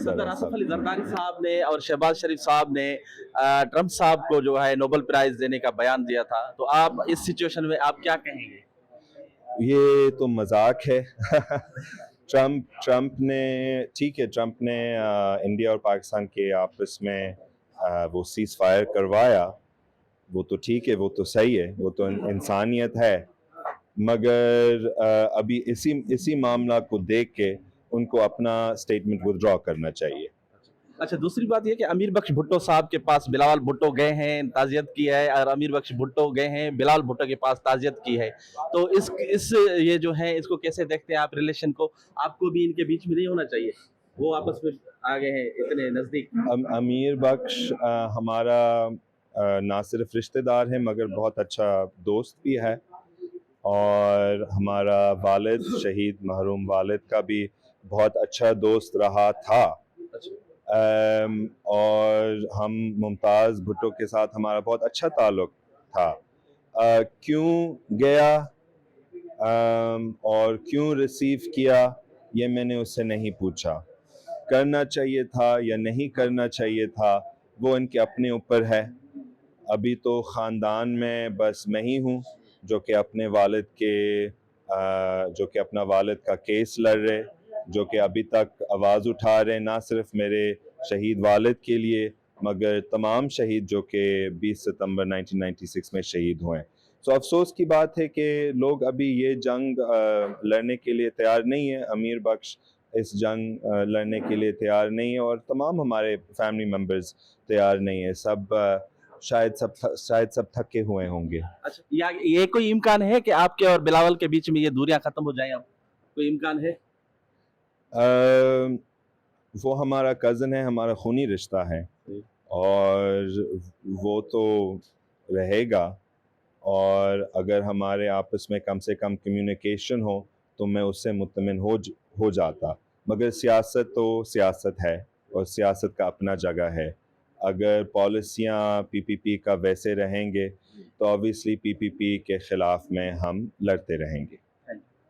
सदर असफ अली जरदारी साहब ने और शहबाज शरीफ साहब ने ट्रंप साहब को जो है नोबेल प्राइज देने का बयान दिया था, तो आप इस सिचुएशन में आप क्या कहेंगे? ये तो मजाक है। ट्रंप ने, ठीक है, ट्रंप ने इंडिया और पाकिस्तान के आपस में वो सीज फायर करवाया, वो तो ठीक है, वो तो सही है, वो तो इंसानियत है। मगर अभी इसी मामला को देख के उनको अपना स्टेटमेंट विथड्रॉ करना चाहिए। अच्छा, दूसरी बात यह कि अमीर बख्श भुट्टो साहब के पास बिलावल भुट्टो गए हैं, ताज़ियत की है, और अमीर बख्श भुट्टो गए हैं, बिलावल भुट्टो के पास ताज़ियत की है। तो इस ये जो है, इसको कैसे देखते हैं आप रिलेशन को? आपको भी इनके बीच में नहीं होना चाहिए? वो आपस में आ गए हैं इतने नज़दीक। अमीर बख्श हमारा ना सिर्फ रिश्तेदार है मगर बहुत अच्छा दोस्त भी है, और हमारा वालिद, शहीद महरूम वालिद का भी बहुत अच्छा दोस्त रहा था। और हम मुमताज़ भुट्टो के साथ हमारा बहुत अच्छा ताल्लुक़ था। क्यों गया और क्यों रिसीव किया, ये मैंने उससे नहीं पूछा। करना चाहिए था या नहीं करना चाहिए था, वो इनके अपने ऊपर है। अभी तो ख़ानदान में बस मैं ही हूँ जो कि अपने वालिद के जो कि अपना वालिद का केस लड़ रहे, जो कि अभी तक आवाज़ उठा रहे, ना सिर्फ मेरे शहीद वालिद के लिए मगर तमाम शहीद जो कि 20 सितंबर 1996 में शहीद हुए। सो अफसोस की बात है कि लोग अभी ये जंग लड़ने के लिए तैयार नहीं है। अमीर बख्श इस जंग लड़ने के लिए तैयार नहीं है, और तमाम हमारे फैमिली मेम्बर्स तैयार नहीं है। शायद सब थके हुए होंगे। अच्छा, या ये कोई इम्कान है कि आपके और बिलावल के बीच में ये दूरियां खत्म हो जाएं? अब कोई इम्कान है? वो हमारा कज़न है, हमारा खूनी रिश्ता है, और वो तो रहेगा। और अगर हमारे आपस में कम से कम कम्युनिकेशन हो तो मैं उससे मुत्तमिन हो जाता। मगर सियासत तो सियासत है, और सियासत का अपना जगह है। अगर पॉलिसियाँ पीपीपी का वैसे रहेंगे तो ऑब्वियसली पीपीपी के ख़िलाफ़ में हम लड़ते रहेंगे।